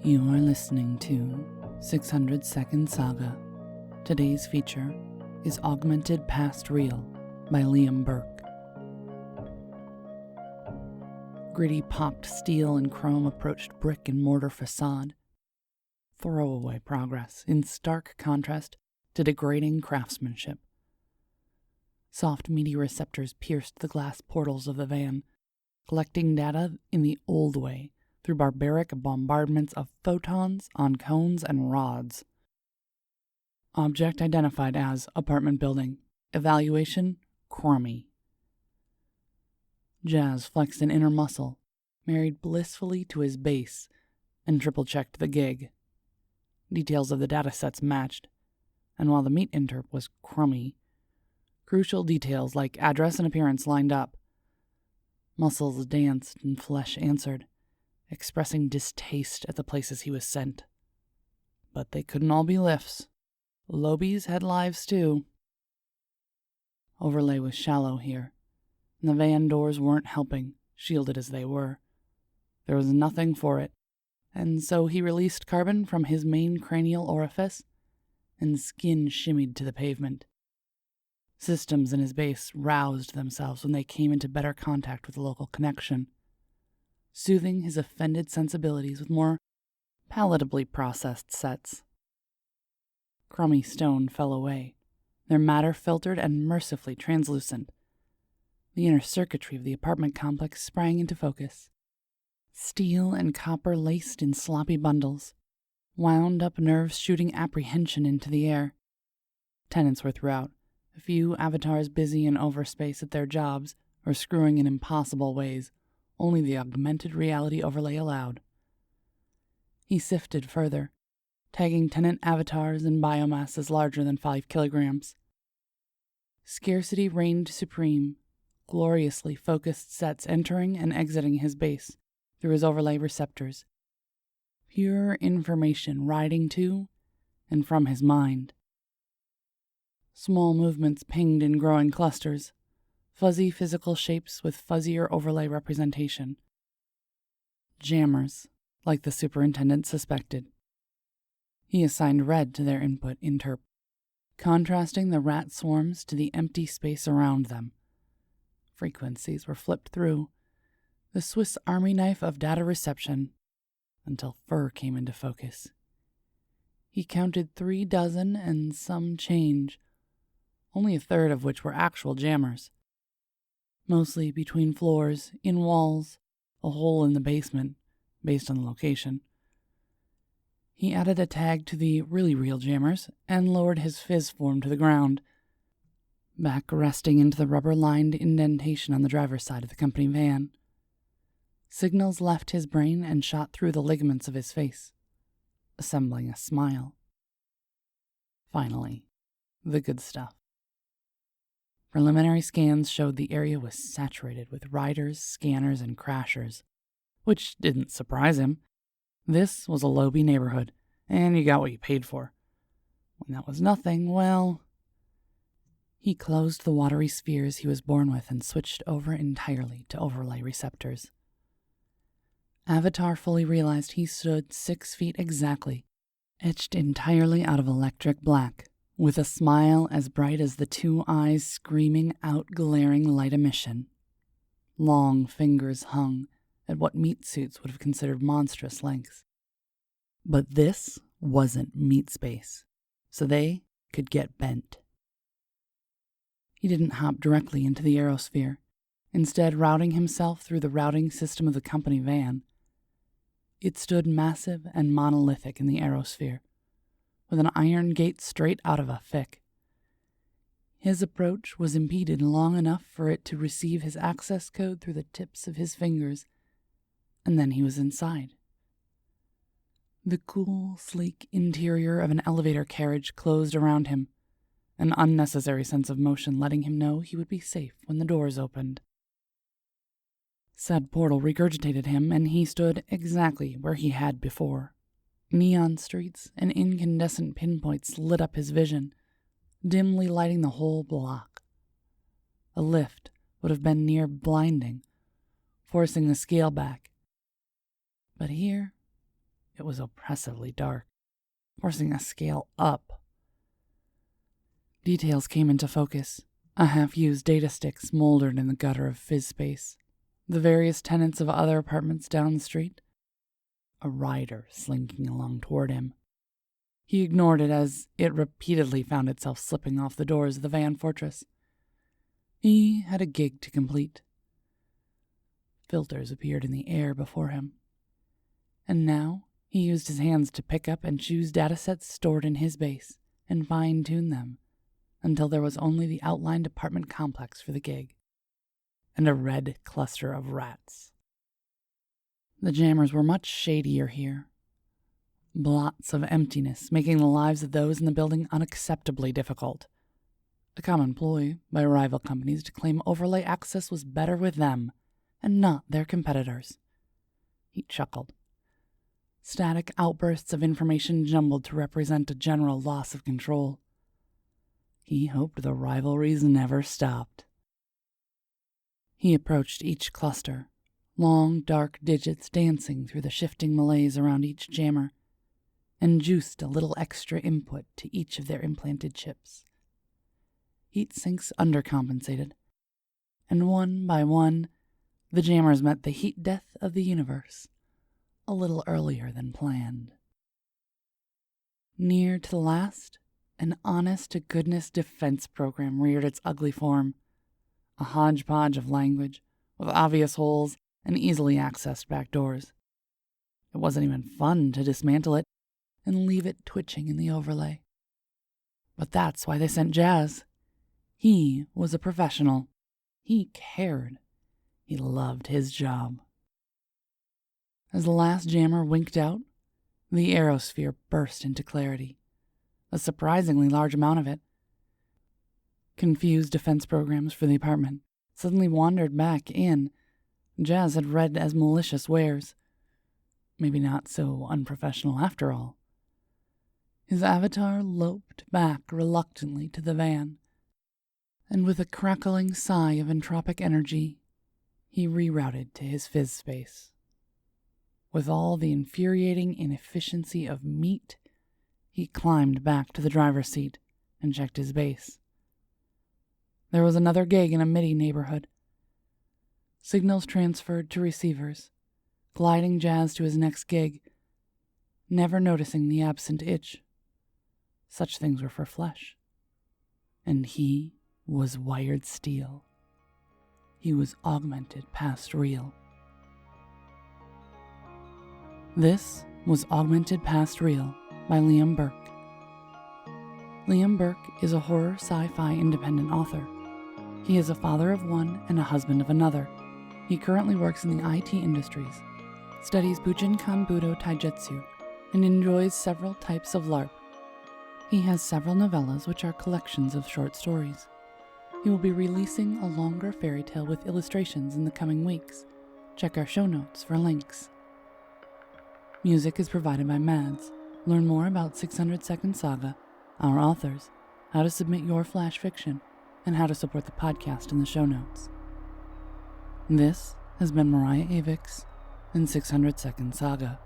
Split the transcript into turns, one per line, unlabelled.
You are listening to 600 Second Saga. Today's feature is Augmented Past Real by Liam Burke. Gritty popped steel and chrome approached brick and mortar facade. Throwaway progress in stark contrast to degrading craftsmanship. Soft media receptors pierced the glass portals of the van, collecting data in the old way through barbaric bombardments of photons on cones and rods. Object identified as apartment building. Evaluation, crummy. Jazz flexed an inner muscle, married blissfully to his base, and triple-checked the gig. Details of the datasets matched, and while the meat interp was crummy, crucial details like address and appearance lined up. Muscles danced and flesh answered, expressing distaste at the places he was sent. But they couldn't all be lifts. Lobies had lives too. Overlay was shallow here, and the van doors weren't helping, shielded as they were. There was nothing for it, and so he released carbon from his main cranial orifice, and skin shimmied to the pavement. Systems in his base roused themselves when they came into better contact with the local connection, soothing his offended sensibilities with more palatably processed sets. Crummy stone fell away, their matter filtered and mercifully translucent. The inner circuitry of the apartment complex sprang into focus. Steel and copper laced in sloppy bundles, wound up nerves shooting apprehension into the air. Tenants were throughout, a few avatars busy in overspace at their jobs or screwing in impossible ways only the augmented reality overlay allowed. He sifted further, tagging tenant avatars and biomasses larger than 5 kilograms. Scarcity reigned supreme, gloriously focused sets entering and exiting his base through his overlay receptors. Pure information riding to and from his mind. Small movements pinged in growing clusters, fuzzy physical shapes with fuzzier overlay representation. Jammers, like the superintendent suspected. He assigned red to their input interp, contrasting the rat swarms to the empty space around them. Frequencies were flipped through, the Swiss Army knife of data reception, until fur came into focus. He counted 36 and some change, only a third of which were actual jammers. Mostly between floors, in walls, a hole in the basement, based on the location. He added a tag to the really real jammers and lowered his fizz form to the ground, back resting into the rubber-lined indentation on the driver's side of the company van. Signals left his brain and shot through the ligaments of his face, assembling a smile. Finally, the good stuff. Preliminary scans showed the area was saturated with riders, scanners, and crashers, which didn't surprise him. This was a Lobi neighborhood, and you got what you paid for. When that was nothing, well... He closed the watery spheres he was born with and switched over entirely to overlay receptors. Avatar fully realized he stood 6 feet exactly, etched entirely out of electric black, with a smile as bright as the 2 eyes screaming out glaring light emission. Long fingers hung at what meat suits would have considered monstrous lengths. But this wasn't meat space, so they could get bent. He didn't hop directly into the aerosphere, instead routing himself through the routing system of the company van. It stood massive and monolithic in the aerosphere, with an iron gate straight out of a fic. His approach was impeded long enough for it to receive his access code through the tips of his fingers, and then he was inside. The cool, sleek interior of an elevator carriage closed around him, an unnecessary sense of motion letting him know he would be safe when the doors opened. Said portal regurgitated him, and he stood exactly where he had before. Neon streets and incandescent pinpoints lit up his vision, dimly lighting the whole block. A lift would have been near blinding, forcing the scale back. But here, It was oppressively dark, forcing a scale up. Details came into focus. A half-used data stick smoldered in the gutter of Fizz Space. The various tenants of other apartments down the street. A rider slinking along toward him. He ignored it as it repeatedly found itself slipping off the doors of the van fortress. He had a gig to complete. Filters appeared in the air before him. And now he used his hands to pick up and choose datasets stored in his base and fine-tune them until there was only the outlined apartment complex for the gig and a red cluster of rats. The jammers were much shadier here. Blots of emptiness, making the lives of those in the building unacceptably difficult. A common ploy by rival companies to claim overlay access was better with them and not their competitors. He chuckled. Static outbursts of information jumbled to represent a general loss of control. He hoped the rivalries never stopped. He approached each cluster, long, dark digits dancing through the shifting malaise around each jammer, and juiced a little extra input to each of their implanted chips. Heat sinks undercompensated, and one by one, the jammers met the heat death of the universe, a little earlier than planned. Near to the last, an honest-to-goodness defense program reared its ugly form, a hodgepodge of language with obvious holes and easily accessed back doors. It wasn't even fun to dismantle it and leave it twitching in the overlay. But that's why they sent Jazz. He was a professional. He cared. He loved his job. As the last jammer winked out, the aerosphere burst into clarity, a surprisingly large amount of it. Confused defense programs for the apartment suddenly wandered back in. Jazz had read as malicious wares. Maybe not so unprofessional after all. His avatar loped back reluctantly to the van, and with a crackling sigh of entropic energy, he rerouted to his Fizz Space. With all the infuriating inefficiency of meat, he climbed back to the driver's seat and checked his base. There was another gig in a MIDI neighborhood. Signals transferred to receivers, gliding Jazz to his next gig, never noticing the absent itch. Such things were for flesh. And he was wired steel. He was augmented past real. This was Augmented Past Real by Liam Burke. Liam Burke is a horror sci-fi independent author. He is a father of one and a husband of another. He currently works in the IT industries, studies Bujinkan Budo-Taijitsu, and enjoys several types of LARP. He has several novellas which are collections of short stories. He will be releasing a longer fairy tale with illustrations in the coming weeks. Check our show notes for links. Music is provided by Mads. Learn more about 600 Second Saga, our authors, how to submit your flash fiction, and how to support the podcast in the show notes. This has been Mariah Avix and 600 Second Saga.